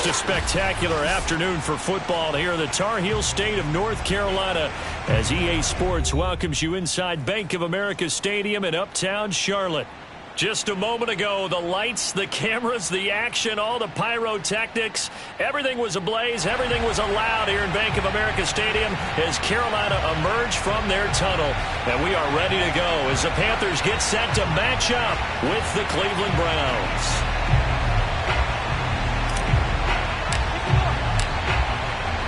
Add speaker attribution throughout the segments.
Speaker 1: Just a spectacular afternoon for football here in the Tar Heel state of North Carolina as EA Sports welcomes you inside Bank of America Stadium in Uptown Charlotte. Just a moment ago, the lights, the cameras, the action, all the pyrotechnics, everything was ablaze, everything was allowed here in Bank of America Stadium as Carolina emerged from their tunnel. And we are ready to go as the Panthers get set to match up with the Cleveland Browns.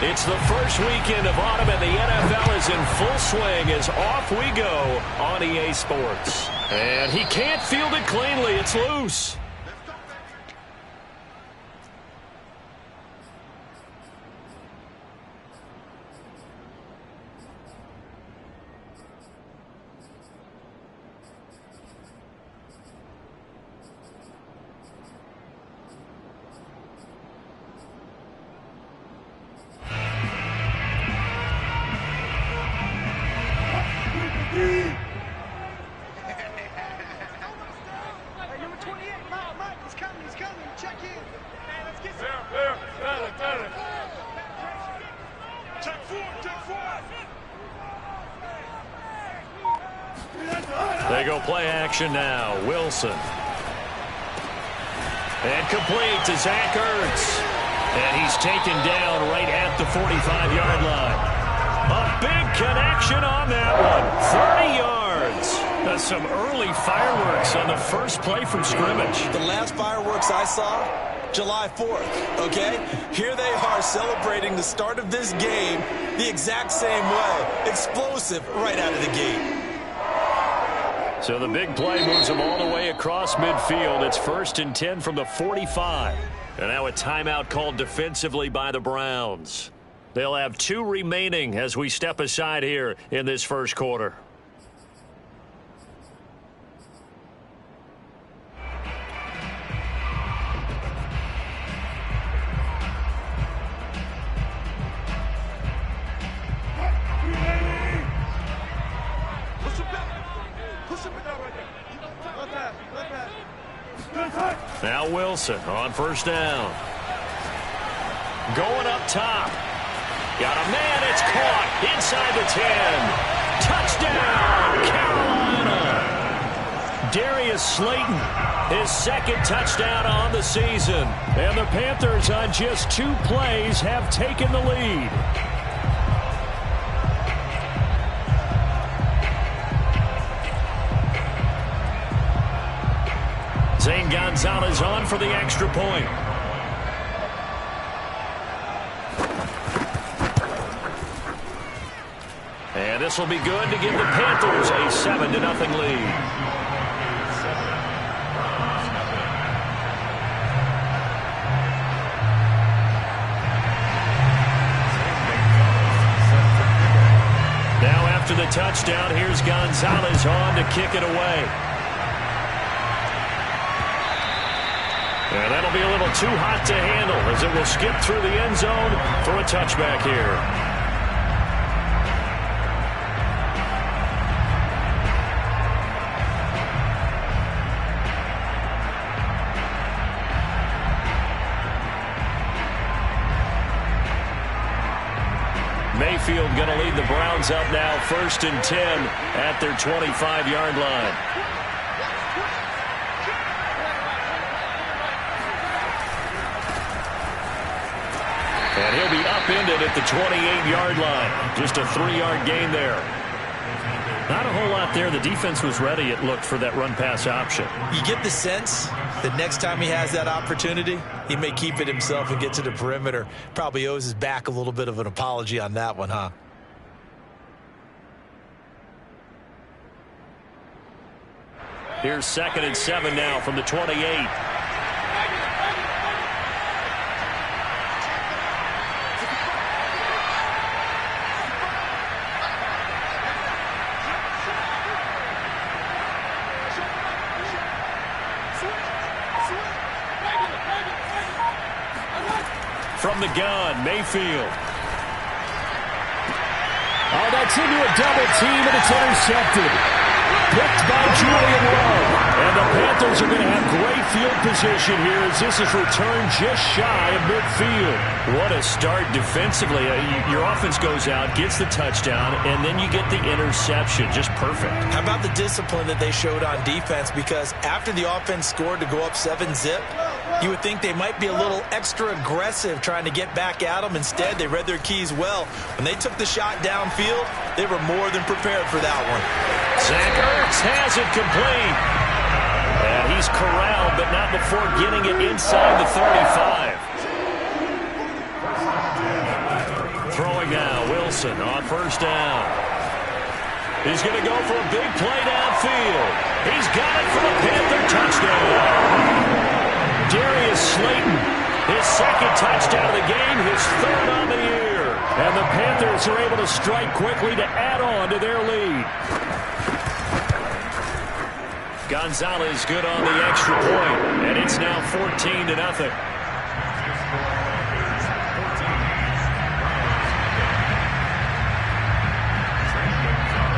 Speaker 1: It's the first weekend of autumn, and the NFL is in full swing as off we go on EA Sports. And he can't field it cleanly. It's loose. They go play action now. Wilson. And complete to Zach Ertz. And he's taken down right at the 45-yard line. A big connection on that one. 30 yards. That's some early fireworks on the first play from scrimmage.
Speaker 2: The last fireworks I saw, July 4th, okay? Here they are celebrating the start of this game the exact same way. Explosive right out of the gate.
Speaker 1: So the big play moves them all the way across midfield. It's 1st and 10 from the 45. And now a timeout called defensively by the Browns. They'll have 2 remaining as we step aside here in this first quarter. Now Wilson on first down. Going up top. Got a man. It's caught inside the 10. Touchdown, Carolina. Darius Slayton, his second touchdown on the season. And the Panthers on just 2 plays have taken the lead. Zane Gonzalez on for the extra point. And this will be good to give the Panthers a 7-0 lead. Now after the touchdown, here's Gonzalez on to kick it away. And that'll be a little too hot to handle as it will skip through the end zone for a touchback here. Mayfield going to lead the Browns up now 1st and 10 at their 25-yard line. And he'll be upended at the 28-yard line. Just a 3-yard gain there. Not a whole lot there. The defense was ready, it looked, for that run-pass option.
Speaker 2: You get the sense that next time he has that opportunity, he may keep it himself and get to the perimeter. Probably owes his back a little bit of an apology on that one, huh?
Speaker 1: Here's 2nd and 7 now from the 28. From the gun, Mayfield. Oh, that's into a double team, and it's intercepted. Picked by Julian Love. And the Panthers are going to have great field position here as this is returned just shy of midfield. What a start defensively. Your offense goes out, gets the touchdown, and then you get the interception. Just perfect. How about the discipline that they showed on defense? Because after the offense scored to go up 7-zip, you would think they might be a little extra aggressive trying to get back at them. Instead, they read their keys well. When they took the shot downfield, they were more than prepared for that one. Zach Ertz has it complete. And he's corralled, but not before getting it inside the 35. Throwing now, Wilson on first down. He's going to go for a big play downfield. He's got it for a Panther touchdown. Darius Slayton, his second touchdown of the game, his third on the year. And the Panthers are able to strike quickly to add on to their lead. Gonzalez good on the extra point, and it's now 14-0.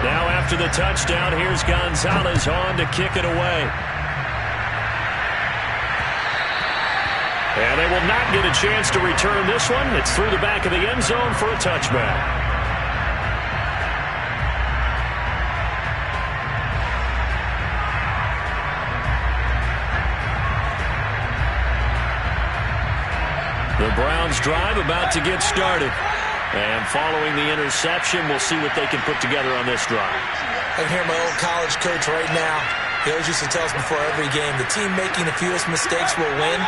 Speaker 1: Now after the touchdown, here's Gonzalez on to kick it away. And they will not get a chance to return this one. It's through the back of the end zone for a touchback. The Browns drive about to get started. And following the interception, we'll see what they can put together on this drive. I can hear my old college coach right now. He always used to tell us before every game, the team making the fewest mistakes will win.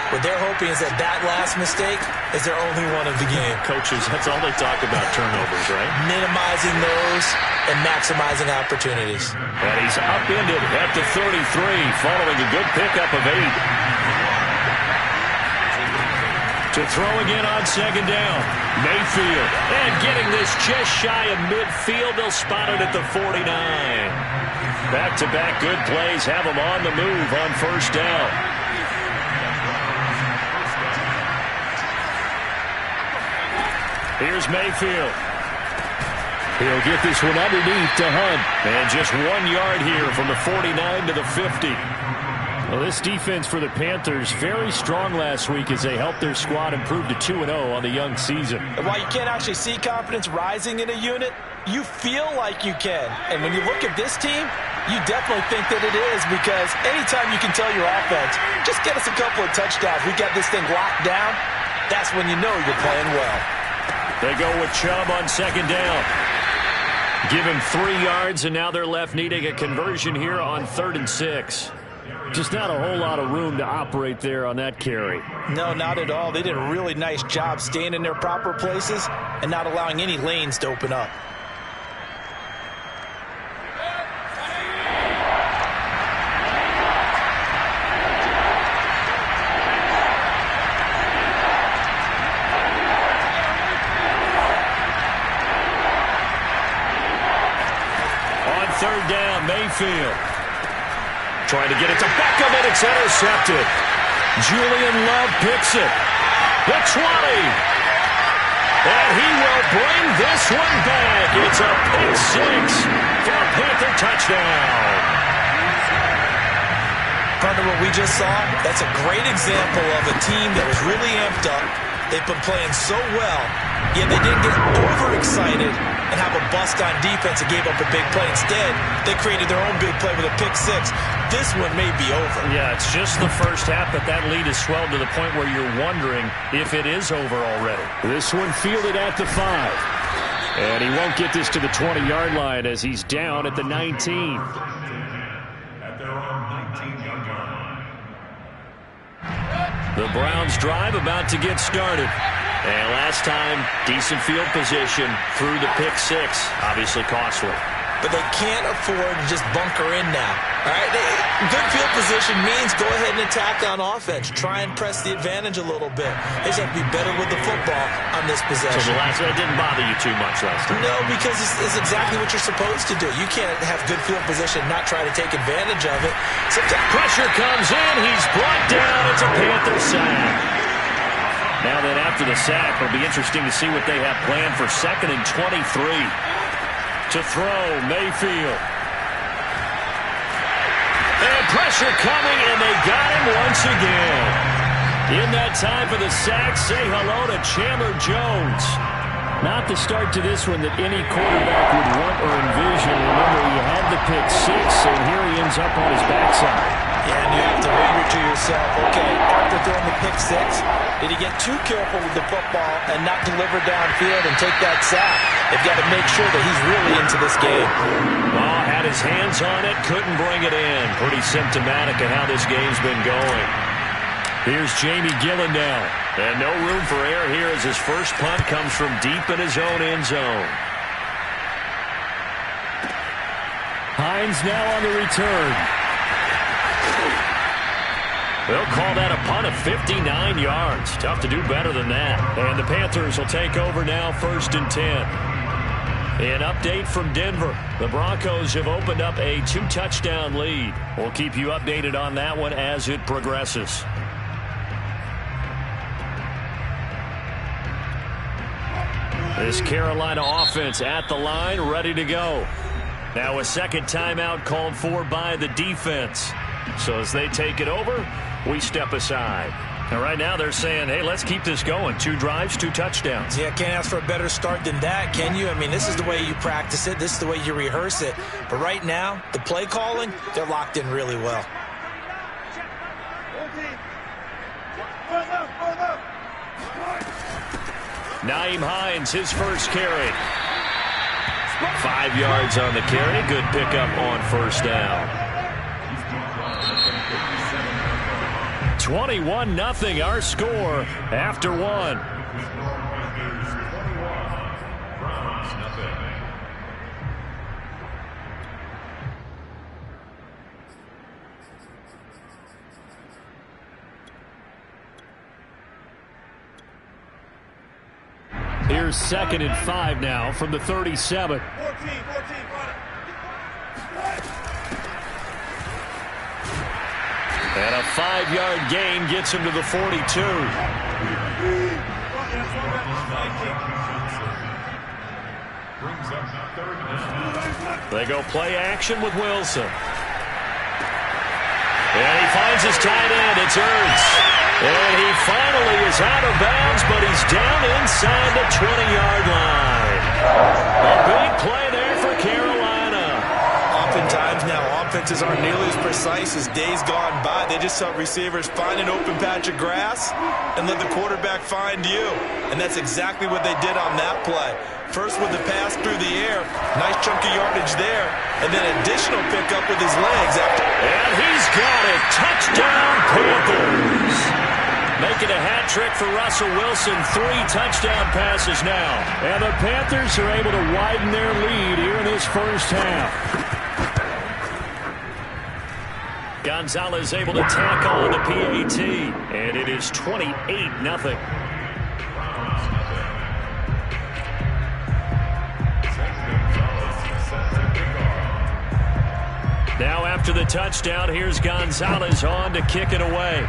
Speaker 1: What they're hoping is that last mistake is their only one of the game. Coaches, that's all they talk about, turnovers, right? Minimizing those and maximizing opportunities. And he's upended at the 33 following a good pickup of 8. To throw again on second down. Mayfield. And getting this just shy of midfield. They'll spot it at the 49. Back-to-back good plays have them on the move on first down. Here's Mayfield. He'll get this one underneath to Hunt. And just 1 yard here from the 49 to the 50. Well, this defense for the Panthers, very strong last week as they helped their squad improve to 2-0 on the young season. And while you can't actually see confidence rising in a unit, you feel like you can. And when you look at this team, you definitely think that it is, because anytime you can tell your offense, just get us a couple of touchdowns, we got this thing locked down, that's when you know you're playing well. They go with Chubb on second down. Give him 3 yards, and now they're left needing a conversion here on 3rd and 6. Just not a whole lot of room to operate there on that carry. No, not at all. They did a really nice job staying in their proper places and not allowing any lanes to open up. On 3rd down, Mayfield. Trying to get it to Beckham, and it's intercepted. Julian Love picks it. The 20. And he will bring this one back. It's a pick 6 for a Panther touchdown. Partner, what we just saw, that's a great example of a team that was really amped up. They've been playing so well, yet they didn't get overexcited and have a bust on defense and gave up a big play. Instead, they created their own big play with a pick 6. This one may be over. Yeah, it's just the first half, but that lead has swelled to the point where you're wondering if it is over already. This one fielded at the 5. And he won't get this to the 20-yard line as he's down at the 19. At their own 19-yard line. The Browns drive about to get started. And last time, decent field position through the pick 6. Obviously costly. But they can't afford to just bunker in now. All right, good field position means go ahead and attack on offense. Try and press the advantage a little bit. They just have to be better with the football on this possession. So that didn't bother you too much last time? No, because it's exactly what you're supposed to do. You can't have good field position and not try to take advantage of it. Sometimes pressure comes in. He's brought down. It's a Panther sack. Now then, after the sack, it'll be interesting to see what they have planned for 2nd and 23. To throw, Mayfield. And pressure coming, and they got him once again. In that time for the sack, say hello to Chandler Jones. Not the start to this one that any quarterback would want or envision. Remember, he had the pick 6, and here he ends up on his backside.
Speaker 2: Yeah, and you have to wonder to yourself, okay, after throwing the pick 6, did he get too careful with the football and not deliver downfield and take that sack? They've got to make sure that he's really into this game.
Speaker 1: Oh, had his hands on it, couldn't bring it in. Pretty symptomatic of how this game's been going. Here's Jamie Gillen now. And no room for error here as his first punt comes from deep in his own end zone. Hines now on the return. They'll call that a punt of 59 yards. Tough to do better than that. And the Panthers will take over now, 1st and 10. An update from Denver. The Broncos have opened up a 2-touchdown lead. We'll keep you updated on that one as it progresses. This Carolina offense at the line, ready to go. Now a second timeout called for by the defense. So as they take it over, we step aside. And right now they're saying, hey, let's keep this going. 2 drives, 2 touchdowns.
Speaker 2: Yeah, can't ask for a better start than that, can you? I mean, this is the way you practice it. This is the way you rehearse it. But right now, the play calling, they're locked in really well.
Speaker 1: Nyheim Hines, his first carry. 5 yards on the carry. Good pickup on first down. 21-0 our score after 1. Here's 2nd and 5 now from the 37. And a 5-yard gain gets him to the 42. They go play action with Wilson. And he finds his tight end. It's Ertz. And he finally is out of bounds, but he's down inside the 20-yard line. A big play there for Carolina.
Speaker 2: Oftentimes now, offenses aren't nearly as precise as days gone by. They just help receivers find an open patch of grass and let the quarterback find you. And that's exactly what they did on that play. First with the pass through the air, nice chunky yardage there, and then additional pickup with his legs after.
Speaker 1: And he's got it. Touchdown, Panthers. Making a hat trick for Russell Wilson. 3 touchdown passes now. And the Panthers are able to widen their lead here in this first half. Gonzalez able to tack on the PAT. And it is 28-0. Now after the touchdown, here's Gonzalez on to kick it away.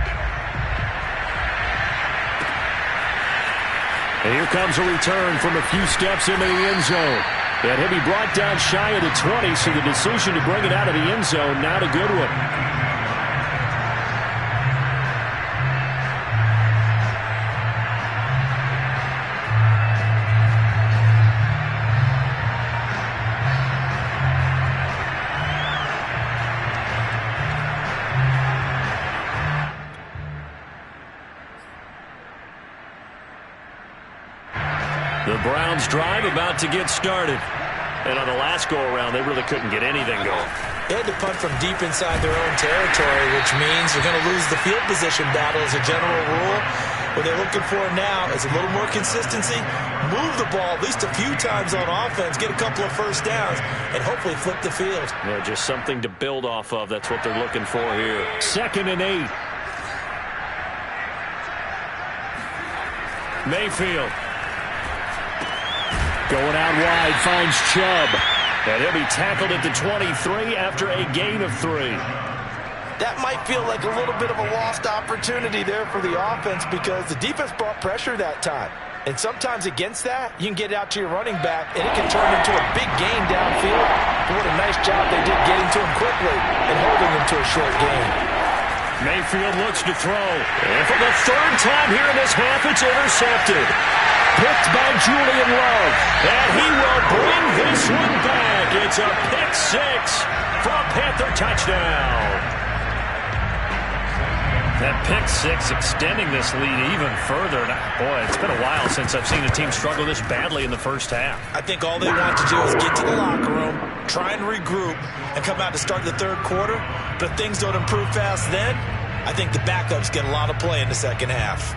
Speaker 1: And here comes a return from a few steps into the end zone. And he'll be brought down shy of the 20, so the decision to bring it out of the end zone, not a good one. The Browns drive about to get started. And on the last go-around, they really couldn't get anything going.
Speaker 2: They had to punt from deep inside their own territory, which means they're going to lose the field position battle as a general rule. What they're looking for now is a little more consistency, move the ball at least a few times on offense, get a couple of first downs, and hopefully flip the field.
Speaker 1: Yeah, just something to build off of. That's what they're looking for here. 2nd and 8. Mayfield. Going out wide, finds Chubb. And he'll be tackled at the 23 after a gain of 3.
Speaker 2: That might feel like a little bit of a lost opportunity there for the offense because the defense brought pressure that time. And sometimes against that, you can get it out to your running back, and it can turn into a big gain downfield. But what a nice job they did getting to him quickly and holding him to a short gain.
Speaker 1: Mayfield looks to throw. And for the third time here in this half, it's intercepted. Picked by Julian Love. And he will bring this one back. It's a pick six for a Panther touchdown. That pick six extending this lead even further. Boy, it's been a while since I've seen a team struggle this badly in the first half.
Speaker 2: I think all they want to do is get to the locker room, try and regroup, and come out to start the third quarter. But if things don't improve fast then, I think the backups get a lot of play in the second half.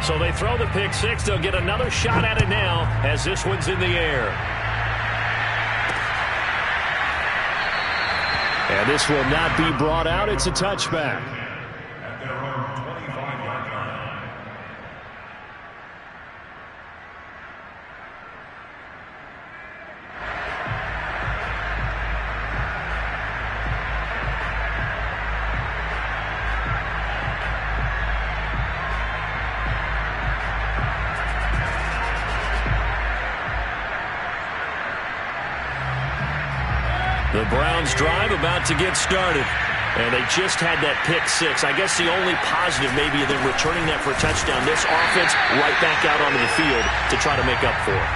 Speaker 1: So they throw the pick six. They'll get another shot at it now as this one's in the air. And this will not be brought out. It's a touchback. The Browns drive about to get started. And they just had that pick six. I guess the only positive maybe of them returning that for a touchdown. This offense right back out onto the field to try to make up for it.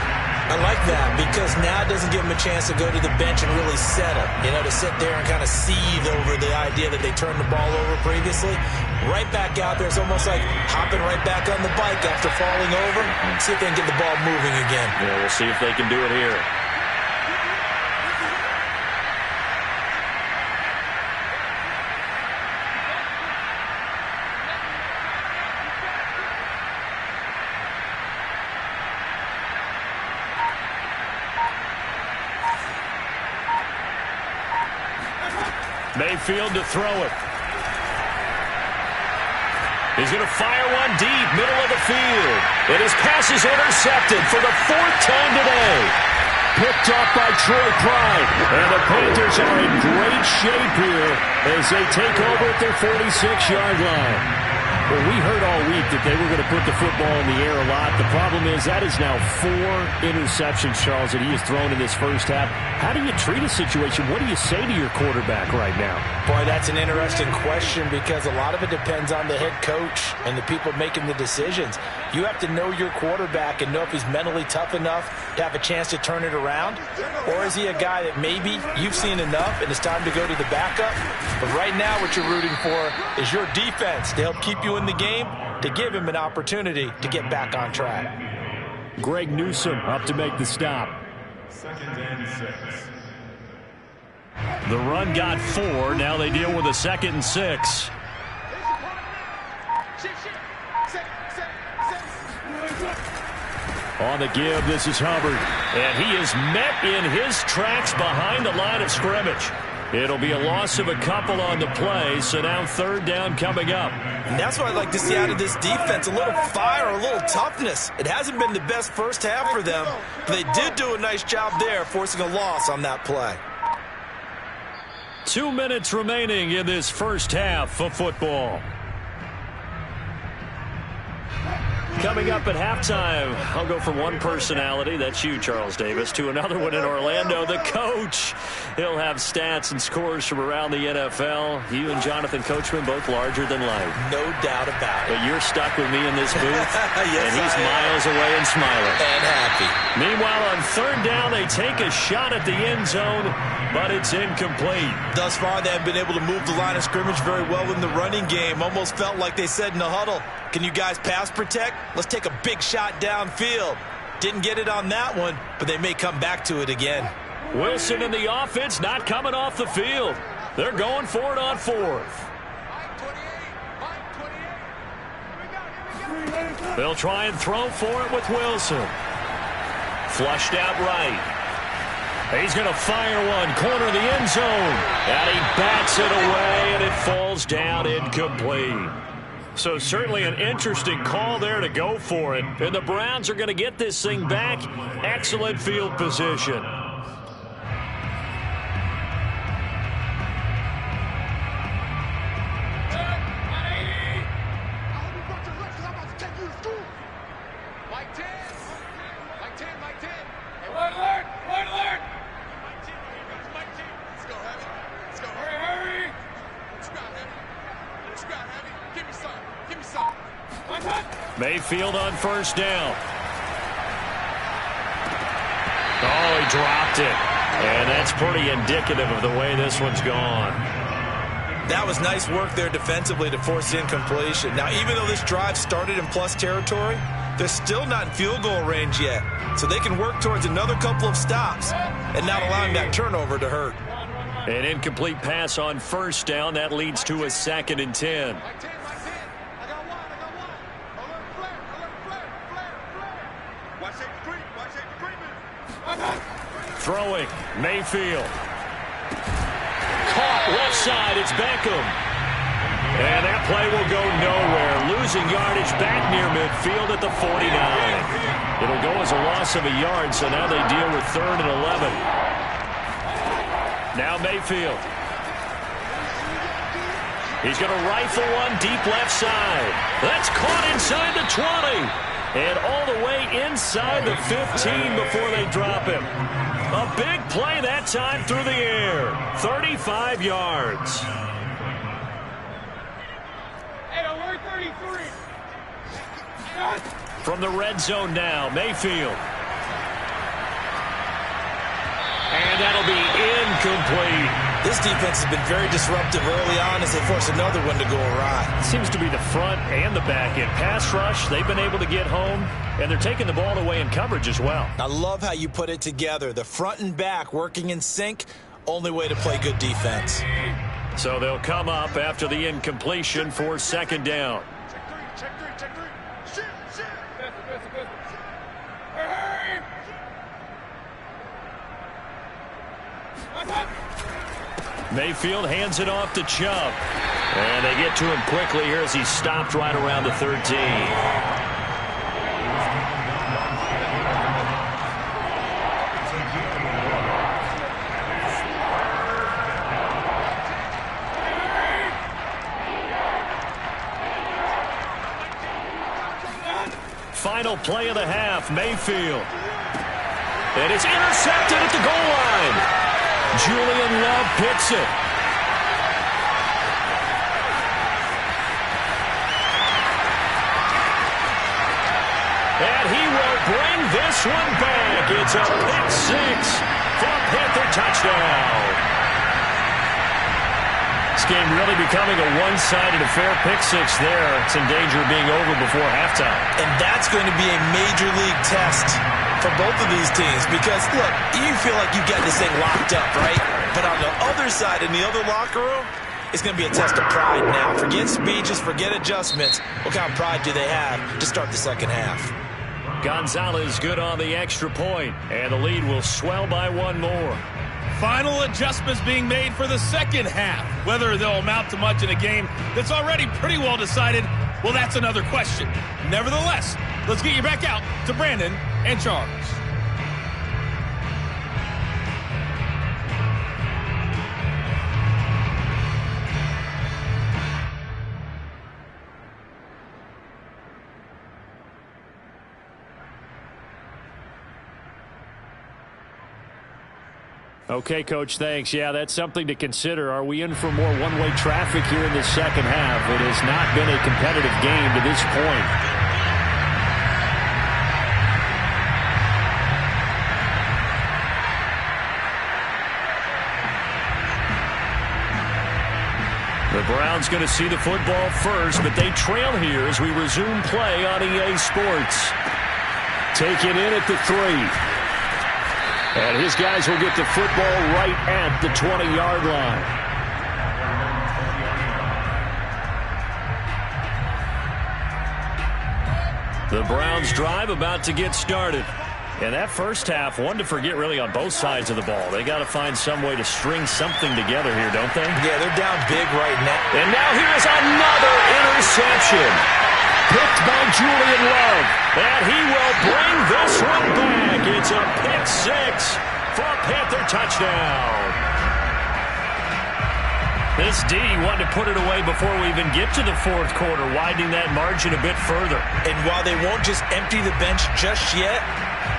Speaker 2: I like that because now it doesn't give them a chance to go to the bench and really settle. You know, to sit there and kind of seethe over the idea that they turned the ball over previously. Right back out there. It's almost like hopping right back on the bike after falling over. See if they can get the ball moving again.
Speaker 1: Yeah, we'll see if they can do it here. Mayfield to throw it. He's going to fire one deep, middle of the field. And his pass is intercepted for the fourth time today. Picked off by Troy Pride. And the Panthers are in great shape here as they take over at their 46-yard line. Well, we heard all week that they were going to put the football in the air a lot. The problem is that is now 4 interceptions, Charles, that he has thrown in this first half. How do you treat a situation? What do you say to your quarterback right now?
Speaker 2: Boy, that's an interesting question because a lot of it depends on the head coach and the people making the decisions. You have to know your quarterback and know if he's mentally tough enough to have a chance to turn it around. Or is he a guy that maybe you've seen enough and it's time to go to the backup? But right now what you're rooting for is your defense to help keep you in the game, to give him an opportunity to get back on track.
Speaker 1: Greg Newsome up to make the stop.
Speaker 3: 2nd and 6.
Speaker 1: The run got 4. Now they deal with a 2nd and 6. On the give, this is Hubbard. And he is met in his tracks behind the line of scrimmage. It'll be a loss of a couple on the play, so now 3rd down coming up.
Speaker 2: And that's what I'd like to see out of this defense, a little fire, a little toughness. It hasn't been the best first half for them, but they did do a nice job there, forcing a loss on that play.
Speaker 1: 2 minutes remaining in this first half of football. Coming up at halftime, I'll go from one personality, that's you, Charles Davis, to another one in Orlando, the coach. He'll have stats and scores from around the NFL. You and Jonathan Coachman, both larger than life.
Speaker 2: No doubt about it.
Speaker 1: But you're stuck with me in this booth,
Speaker 2: yes,
Speaker 1: and he's miles away and smiling.
Speaker 2: And happy.
Speaker 1: Meanwhile, on 3rd down, they take a shot at the end zone, but it's incomplete.
Speaker 2: Thus far, they have been able to move the line of scrimmage very well in the running game. Almost felt like they said in the huddle, can you guys pass protect? Let's take a big shot downfield. Didn't get it on that one, but they may come back to it again.
Speaker 1: Wilson and the offense not coming off the field. They're going for it on 4th. They'll try and throw for it with Wilson. Flushed out right. He's going to fire one, corner of the end zone. And he bats it away, and it falls down incomplete. So certainly an interesting call there to go for it. And the Browns are going to get this thing back. Excellent field position. Mayfield on first down. Oh, he dropped it. And that's pretty indicative of the way this one's gone.
Speaker 2: That was nice work there defensively to force incompletion. Now, even though this drive started in plus territory, they're still not in field goal range yet. So they can work towards another couple of stops and not allowing that turnover to hurt.
Speaker 1: An incomplete pass on first down. That leads to a 2nd and 10. Throwing, Mayfield. Caught left side, it's Beckham. And that play will go nowhere. Losing yardage back near midfield at the 49. It'll go as a loss of a yard, so now they deal with 3rd and 11. Now Mayfield. He's going to rifle one deep left side. That's caught inside the 20. And all the way inside the 15 before they drop him. A big play that time through the air. 35 yards. From the red zone now, Mayfield. And that'll be incomplete.
Speaker 2: This defense has been very disruptive early on as they force another one to go awry.
Speaker 1: Seems to be the front and the back end. Pass rush, they've been able to get home, and they're taking the ball away in coverage as well.
Speaker 2: I love how you put it together. The front and back working in sync, only way to play good defense.
Speaker 1: So they'll come up after the incompletion for 2nd down.
Speaker 3: Check three. Shoot.
Speaker 1: Mayfield hands it off to Chubb. And they get to him quickly here as he stopped right around the 13. Final play of the half, Mayfield. And it's intercepted at the goal line. Julian Love picks it. And he will bring this one back. It's a pick six for a Panther touchdown. This game really becoming a one-sided affair. Pick six there. It's in danger of being over before halftime.
Speaker 2: And that's going to be a major league test for both of these teams because, look, you feel like you got this thing locked up, right? But on the other side, in the other locker room, it's going to be a test of pride now. Forget speeches, forget adjustments. What kind of pride do they have to start the second half?
Speaker 1: Gonzalez good on the extra point, and the lead will swell by one more.
Speaker 4: Final adjustments being made for the second half. Whether they'll amount to much in a game that's already pretty well decided, well, that's another question. Nevertheless, let's get you back out to Brandon and Charles.
Speaker 1: Okay, Coach, thanks. Yeah, that's something to consider. Are we in for more one-way traffic here in the second half? It has not been a competitive game to this point. The Browns going to see the football first, but they trail here as we resume play on EA Sports. Take it in at the 3. And his guys will get the football right at the 20-yard line. The Browns drive about to get started. And that first half, one to forget really on both sides of the ball. They got to find some way to string something together here, don't they?
Speaker 2: Yeah, they're down big right now.
Speaker 1: And now here's another interception. Picked by Julian Love. And he will bring this one back. It's a pick six for a Panther touchdown. This D wanted to put it away before we even get to the fourth quarter, widening that margin a bit further.
Speaker 2: And while they won't just empty the bench just yet,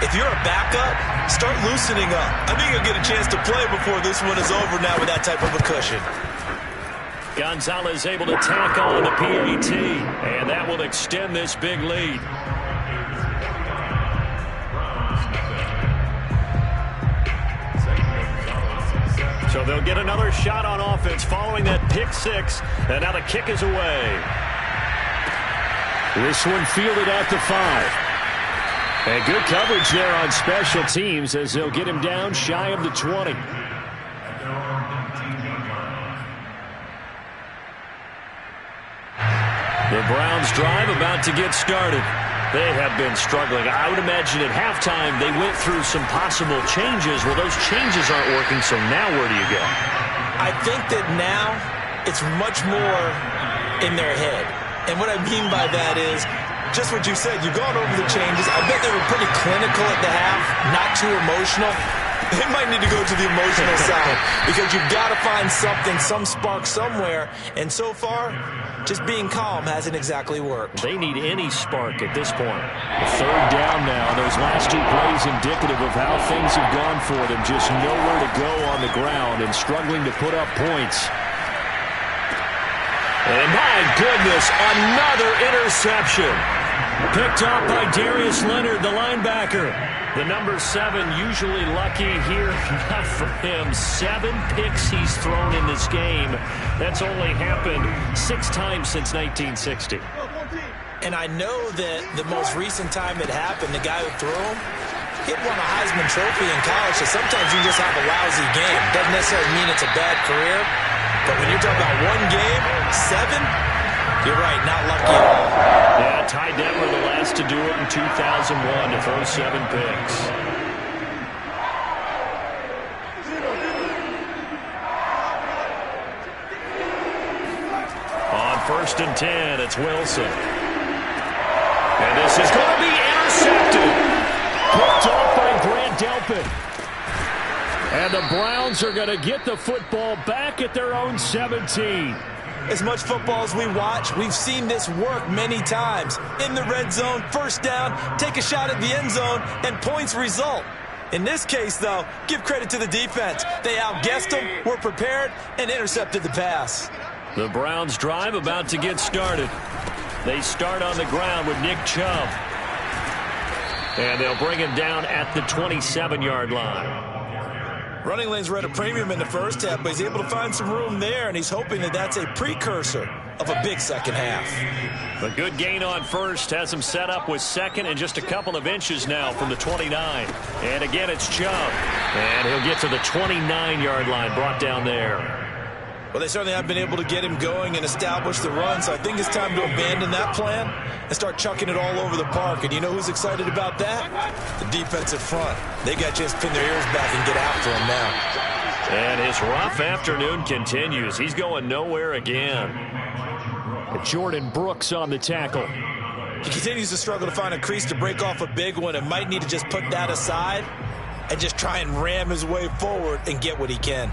Speaker 2: if you're a backup, start loosening up. I think you'll get a chance to play before this one is over now with that type of a cushion.
Speaker 1: Gonzalez able to tack on the PAT, and that will extend this big lead. So they'll get another shot on offense following that pick six, and now the kick is away. This one fielded at the 5. And good coverage there on special teams as they'll get him down shy of the 20. The Browns drive about to get started. They have been struggling. I would imagine at halftime they went through some possible changes. Well, those changes aren't working, so now where do you go?
Speaker 2: I think that now it's much more in their head. And what I mean by that is just what you said. You've gone over the changes. I bet they were pretty clinical at the half, not too emotional. They might need to go to the emotional side because you've got to find something, some spark somewhere. And so far, just being calm hasn't exactly worked.
Speaker 1: They need any spark at this point. Third down now. Those last two plays indicative of how things have gone for them. Just nowhere to go on the ground and struggling to put up points. And my goodness, another interception. Picked up by Darius Leonard, the linebacker. The number 7 usually lucky here. Not for him. 7 picks he's thrown in this game. That's only happened 6 times since 1960.
Speaker 2: And I know that the most recent time it happened, the guy who threw him, he won a Heisman Trophy in college, so sometimes you just have a lousy game. Doesn't necessarily mean it's a bad career, but when you're talking about one game, 7, you're right, not lucky at all.
Speaker 1: Yeah, Ty Detmer the last to do it in 2001 to throw 7 picks. On 1st and 10, it's Wilson. And this is going to be intercepted. Picked off by Grant Delpit. And the Browns are going to get the football back at their own 17.
Speaker 2: As much football as we watch, we've seen this work many times. In the red zone, first down, take a shot at the end zone, and points result. In this case, though, give credit to the defense. They outguessed them, were prepared, and intercepted the pass.
Speaker 1: The Browns drive about to get started. They start on the ground with Nick Chubb. And they'll bring him down at the 27-yard line.
Speaker 2: Running lanes were at a premium in the first half, but he's able to find some room there, and he's hoping that that's a precursor of a big second half.
Speaker 1: A good gain on first has him set up with second and just a couple of inches now from the 29. And again, it's Chubb. And he'll get to the 29-yard line, brought down there.
Speaker 2: Well, they certainly have been able to get him going and establish the run, so I think it's time to abandon that plan and start chucking it all over the park. And you know who's excited about that? The defensive front. They got a chance to pin their ears back and get after him now.
Speaker 1: And his rough afternoon continues. He's going nowhere again. Jordan Brooks on the tackle.
Speaker 2: He continues to struggle to find a crease to break off a big one and might need to just put that aside and just try and ram his way forward and get what he can.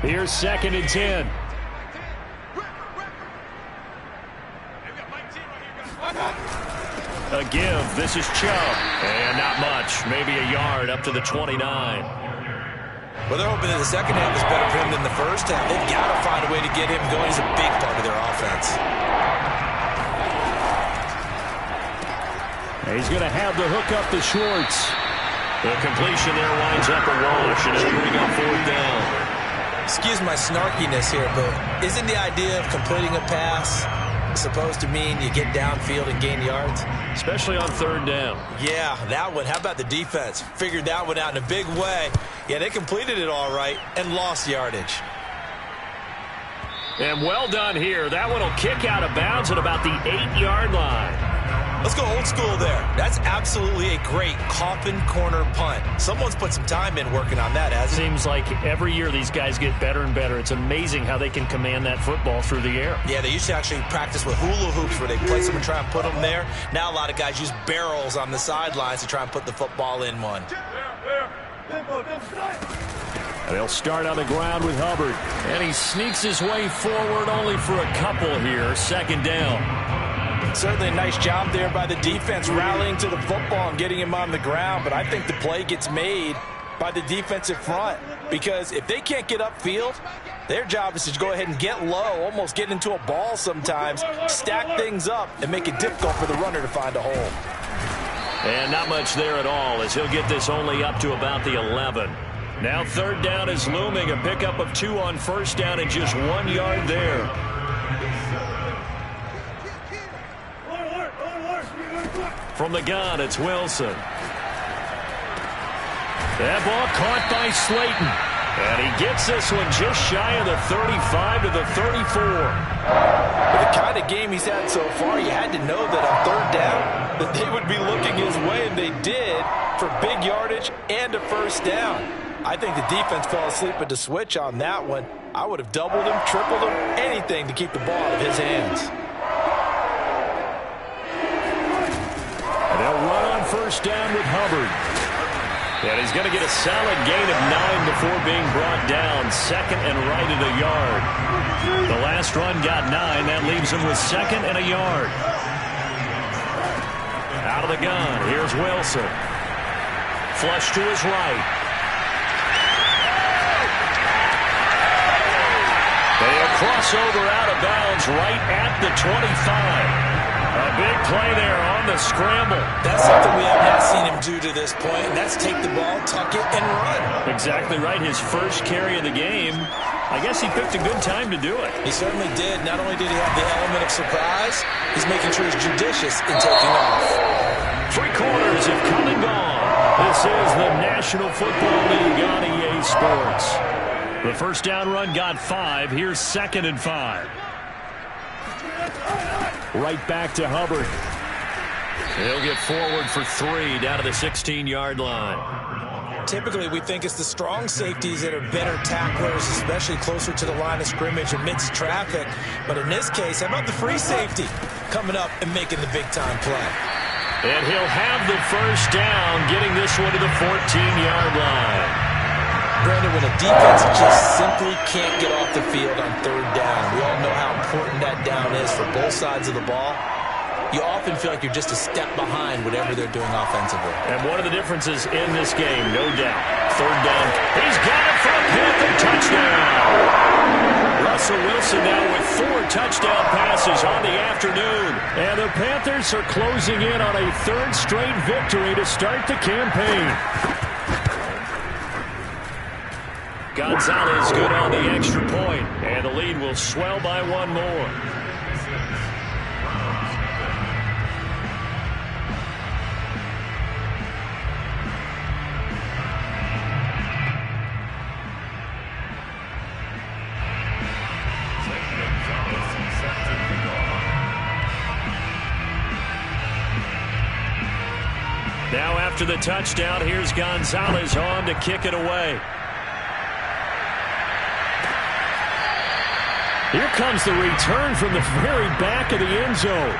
Speaker 1: Here's 2nd and 10. A give. This is Chubb. And not much. Maybe a yard up to the 29.
Speaker 2: Well, they're hoping that the second half is better for him than the first half. They've got to find a way to get him going. He's a big part of their offense.
Speaker 1: He's going to have the hook up to Schwartz. The completion there winds up a wash, and it'll bring up 4th down.
Speaker 2: Excuse my snarkiness here, but isn't the idea of completing a pass supposed to mean you get downfield and gain yards?
Speaker 1: Especially on 3rd down.
Speaker 2: Yeah, that one. How about the defense? Figured that one out in a big way. Yeah, they completed it all right and lost yardage.
Speaker 1: And well done here. That one will kick out of bounds at about the 8-yard line.
Speaker 2: Let's go old school there. That's absolutely a great coffin corner punt. Someone's put some time in working on that, hasn't it?
Speaker 1: Seems like every year these guys get better and better. It's amazing how they can command that football through the air.
Speaker 2: Yeah, they used to actually practice with hula hoops where they place them and try and put them there. Now a lot of guys use barrels on the sidelines to try and put the football in one.
Speaker 1: And they'll start on the ground with Hubbard. And he sneaks his way forward only for a couple here. Second down.
Speaker 2: Certainly a nice job there by the defense rallying to the football and getting him on the ground. But I think the play gets made by the defensive front. Because if they can't get upfield, their job is to go ahead and get low, almost get into a ball sometimes, stack things up, and make it difficult for the runner to find a hole.
Speaker 1: And not much there at all as he'll get this only up to about the 11. Now third down is looming. A pickup of 2 on first down and just 1 yard there. From the gun, it's Wilson. That ball caught by Slayton. And he gets this one just shy of the 35 to the 34.
Speaker 2: With the kind of game he's had so far, you had to know that on third down that they would be looking his way, and they did, for big yardage and a first down. I think the defense fell asleep at the switch on that one. I would have doubled him, tripled him, anything to keep the ball out of his hands.
Speaker 1: And they'll run on first down with Hubbard. And he's going to get a solid gain of 9 before being brought down. Second and right at a yard. The last run got 9. That leaves him with second and a yard. Out of the gun, here's Wilson. Flush to his right. They'll cross over out of bounds right at the 25. A big play there on the scramble.
Speaker 2: That's something we have not seen him do to this point, and that's take the ball, tuck it, and run.
Speaker 1: Exactly right. His first carry of the game. I guess he picked a good time to do it.
Speaker 2: He certainly did. Not only did he have the element of surprise, he's making sure he's judicious in taking off.
Speaker 1: 3 quarters have come and gone. This is the National Football League on EA Sports. The first down run got 5. Here's second and 5. Right back to Hubbard. He'll get forward for 3 down to the 16-yard line.
Speaker 2: Typically, we think it's the strong safeties that are better tacklers, especially closer to the line of scrimmage amidst traffic. But in this case, how about the free safety coming up and making the big-time play?
Speaker 1: And he'll have the first down, getting this one to the 14-yard line.
Speaker 2: Brandon, when a defense just simply can't get off the field on third down, we all know how important that down is for both sides of the ball. You often feel like you're just a step behind whatever they're doing offensively.
Speaker 1: And one of the differences in this game, no doubt. Third down. He's got it for a Panther touchdown. Russell Wilson now with 4 touchdown passes on the afternoon. And the Panthers are closing in on a 3rd straight victory to start the campaign. Gonzalez good on the extra point, and the lead will swell by 1 more. Now after the touchdown, here's Gonzalez on to kick it away. Here comes the return from the very back of the end zone.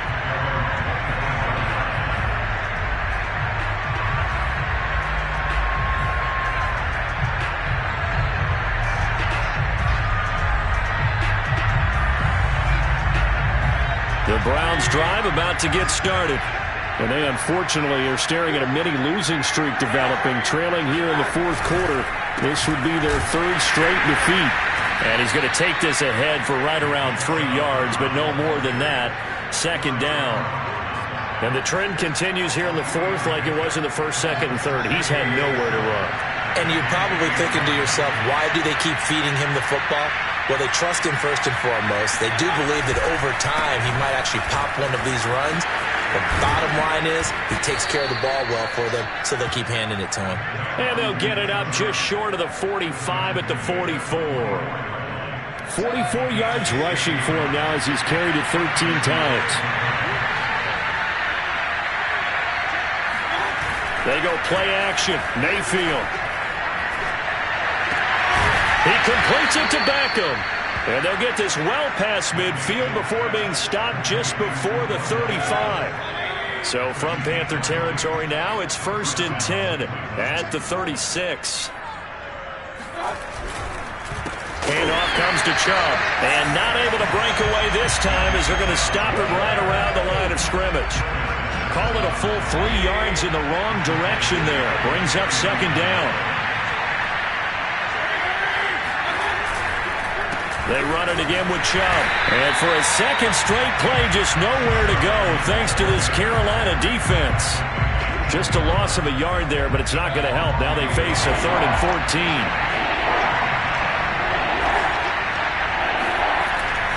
Speaker 1: The Browns drive about to get started. And they unfortunately are staring at a mini losing streak developing, trailing here in the 4th quarter. This would be their 3rd straight defeat. And he's going to take this ahead for right around 3 yards, but no more than that. Second down. And the trend continues here in the 4th like it was in the 1st, 2nd, and 3rd. He's had nowhere to run.
Speaker 2: And you're probably thinking to yourself, why do they keep feeding him the football? Well, they trust him first and foremost. They do believe that over time he might actually pop one of these runs. The bottom line is he takes care of the ball well for them, so they keep handing it to him. And
Speaker 1: they'll get it up just short of the 45 at the 44. 44 yards rushing for him now as he's carried it 13 times. They go play action. Mayfield. He completes it to Beckham. And they'll get this well past midfield before being stopped just before the 35. So from Panther territory now, it's 1st and 10 at the 36. Handoff comes to Chubb. And not able to break away this time as they're going to stop him right around the line of scrimmage. Call it a full 3 yards in the wrong direction there. Brings up 2nd down. They run it again with Chubb. And for a second straight play, just nowhere to go thanks to this Carolina defense. Just a loss of a yard there, but it's not going to help. Now they face a 3rd and 14.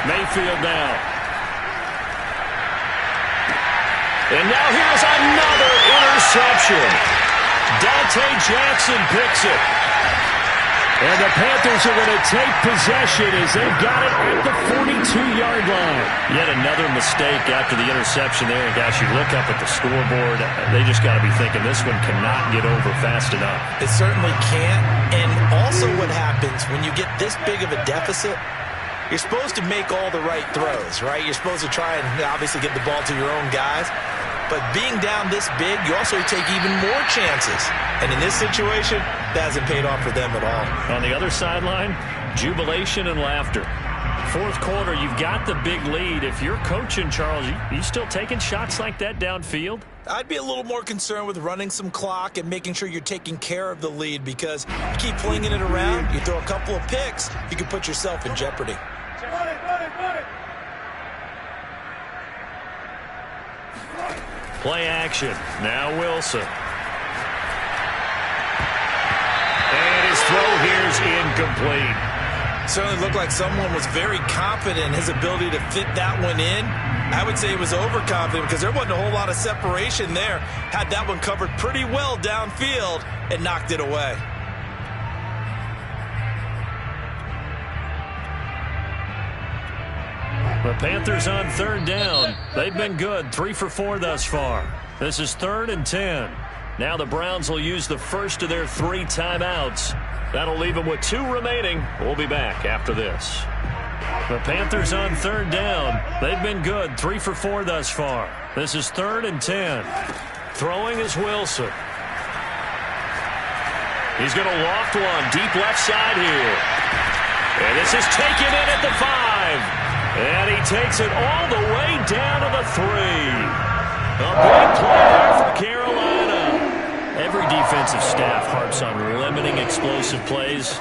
Speaker 1: Mayfield now. And now here's another interception. Dante Jackson picks it. And the Panthers are going to take possession as they've got it at the 42-yard line. Yet another mistake after the interception there. And guys, you look up at the scoreboard, they just got to be thinking this one cannot get over fast enough.
Speaker 2: It certainly can't. And also what happens when you get this big of a deficit, you're supposed to make all the right throws, right? You're supposed to try and obviously get the ball to your own guys. But being down this big, you also take even more chances. And in this situation, that hasn't paid off for them at all.
Speaker 1: On the other sideline, jubilation and laughter. 4th quarter, you've got the big lead. If you're coaching, Charles, you still taking shots like that downfield?
Speaker 2: I'd be a little more concerned with running some clock and making sure you're taking care of the lead, because you keep flinging it around, you throw a couple of picks, you can put yourself in jeopardy.
Speaker 1: Play action. Now Wilson. And his throw here is incomplete.
Speaker 2: Certainly looked like someone was very confident in his ability to fit that one in. I would say he was overconfident because there wasn't a whole lot of separation there. Had that one covered pretty well downfield and knocked it away.
Speaker 1: The Panthers on 3rd down. They've been good. 3 for 4 thus far. This is 3rd and 10. Now the Browns will use the first of their 3 timeouts. That'll leave them with 2 remaining. We'll be back after this. The Panthers on 3rd down. They've been good. 3 for 4 thus far. This is 3rd and 10. Throwing is Wilson. He's going to loft one deep left side here. And this is taken in at the 5. And he takes it all the way down to the 3. A big play there for Carolina. Every defensive staff harps on limiting explosive plays.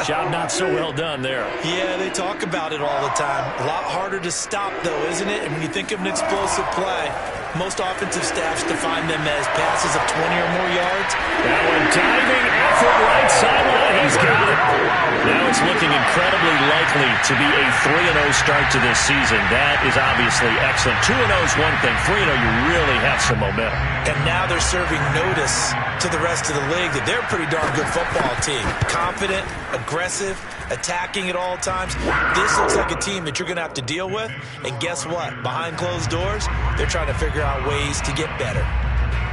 Speaker 1: Job not so well done there.
Speaker 2: Yeah, they talk about it all the time. A lot harder to stop, though, isn't it? And when you think of an explosive play, most offensive staffs define them as passes of 20 or more yards.
Speaker 1: Now a diving effort right sideline. He's got it. Now it's looking incredibly likely to be a 3-0 start to this season. That is obviously excellent. 2-0 is one thing. 3-0, you really have some momentum.
Speaker 2: And now they're serving notice to the rest of the league that they're a pretty darn good football team. Confident, aggressive, attacking at all times. This looks like a team that you're going to have to deal with. And guess what? Behind closed doors, they're trying to figure out ways to get better.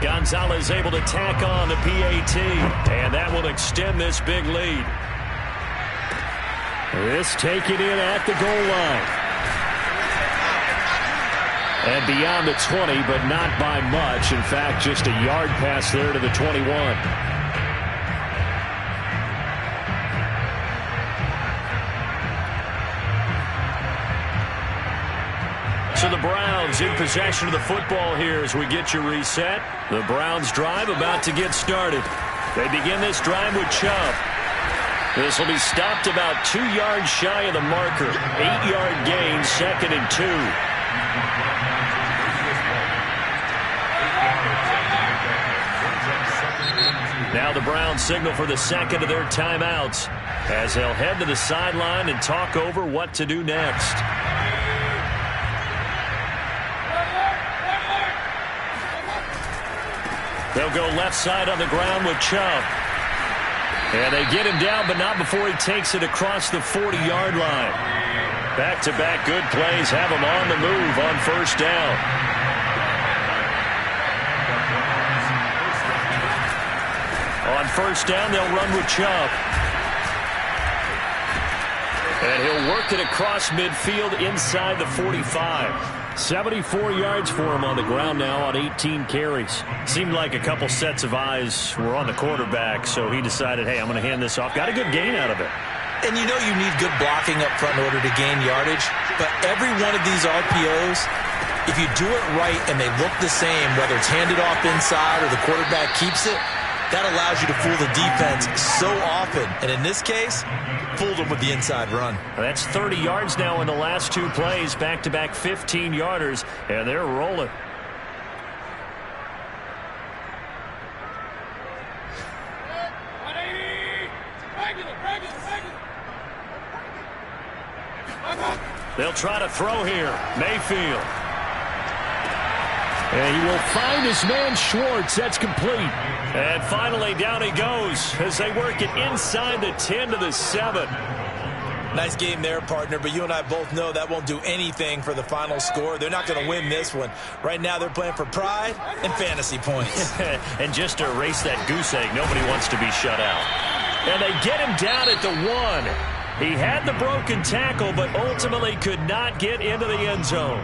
Speaker 1: Gonzalez able to tack on the PAT. And that will extend this big lead. This taken in at the goal line. And beyond the 20, but not by much. In fact, just a yard pass there to the 21. So the Browns in possession of the football here as we get you reset. The Browns drive about to get started. They begin this drive with Chubb. This will be stopped about 2 yards shy of the marker. 8-yard gain, 2nd and 2. Now the Browns signal for the second of their timeouts as they'll head to the sideline and talk over what to do next. They'll go left side on the ground with Chubb. And they get him down, but not before he takes it across the 40-yard line. Back-to-back good plays have him on the move on first down. On first down, they'll run with Chubb. And he'll work it across midfield inside the 45. 74 yards for him on the ground now on 18 carries. Seemed like a couple sets of eyes were on the quarterback, so he decided, hey, I'm going to hand this off. Got a good gain out of it.
Speaker 2: And you know you need good blocking up front in order to gain yardage, but every one of these RPOs, if you do it right and they look the same, whether it's handed off inside or the quarterback keeps it, that allows you to fool the defense so often. And in this case, fooled them with the inside run.
Speaker 1: That's 30 yards now in the last two plays, back-to-back 15-yarders, and they're rolling. They'll try to throw here. Mayfield. And he will find his man Schwartz. That's complete. And finally down he goes as they work it inside the 10 to the 7.
Speaker 2: Nice game there, partner, but you and I both know that won't do anything for the final score. They're not going to win this one. Right now they're playing for pride and fantasy points.
Speaker 1: And just to erase that goose egg, nobody wants to be shut out. And they get him down at the 1. He had the broken tackle, but ultimately could not get into the end zone.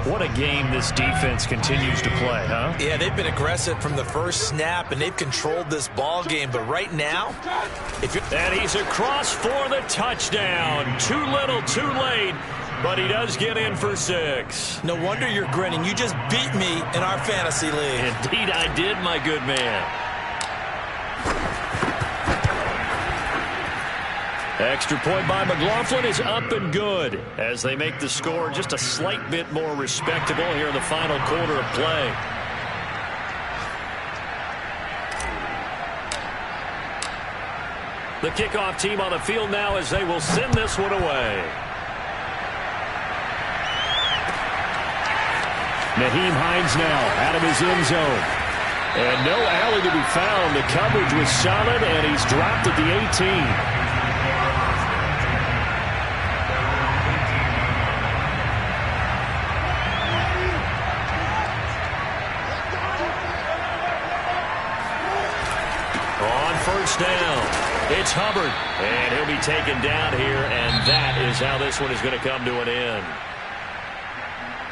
Speaker 1: What a game this defense continues to play, huh?
Speaker 2: Yeah, they've been aggressive from the first snap, and they've controlled this ball game. But right now,
Speaker 1: and he's across for the touchdown. Too little, too late, but he does get in for 6.
Speaker 2: No wonder you're grinning. You just beat me in our fantasy league.
Speaker 1: Indeed, I did, my good man. Extra point by McLaughlin is up and good as they make the score just a slight bit more respectable here in the final quarter of play. The kickoff team on the field now as they will send this one away. Nyheim Hines now out of his end zone. And no alley to be found. The coverage was solid, and he's dropped at the 18. First down. It's Hubbard, and he'll be taken down here, and that is how this one is going to come to an end.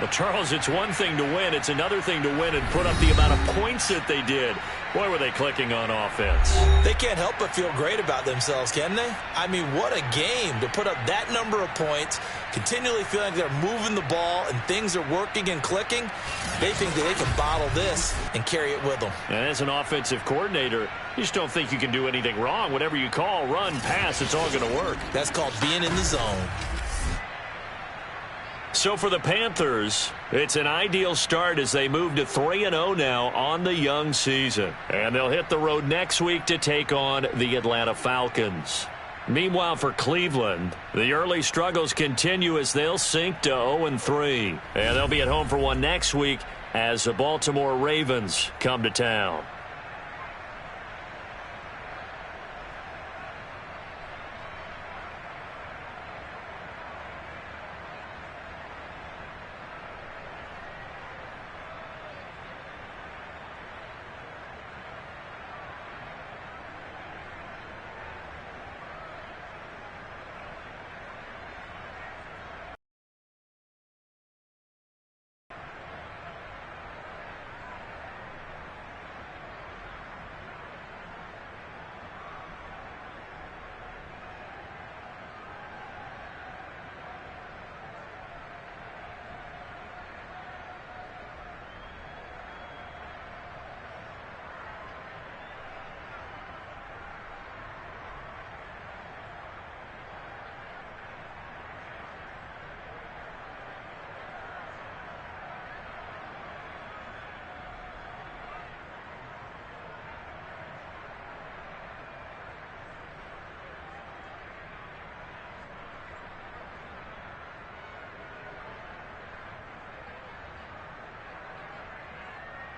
Speaker 1: Well, Charles, it's one thing to win. It's another thing to win and put up the amount of points that they did. Boy, were they clicking on offense.
Speaker 2: They can't help but feel great about themselves, can they? I mean, what a game to put up that number of points, continually feeling they're moving the ball and things are working and clicking. They think that they can bottle this and carry it with them.
Speaker 1: And as an offensive coordinator, you just don't think you can do anything wrong. Whatever you call, run, pass, it's all going to work.
Speaker 2: That's called being in the zone.
Speaker 1: So for the Panthers, it's an ideal start as they move to 3-0 now on the young season. And they'll hit the road next week to take on the Atlanta Falcons. Meanwhile, for Cleveland, the early struggles continue as they'll sink to 0-3. And they'll be at home for one next week as the Baltimore Ravens come to town.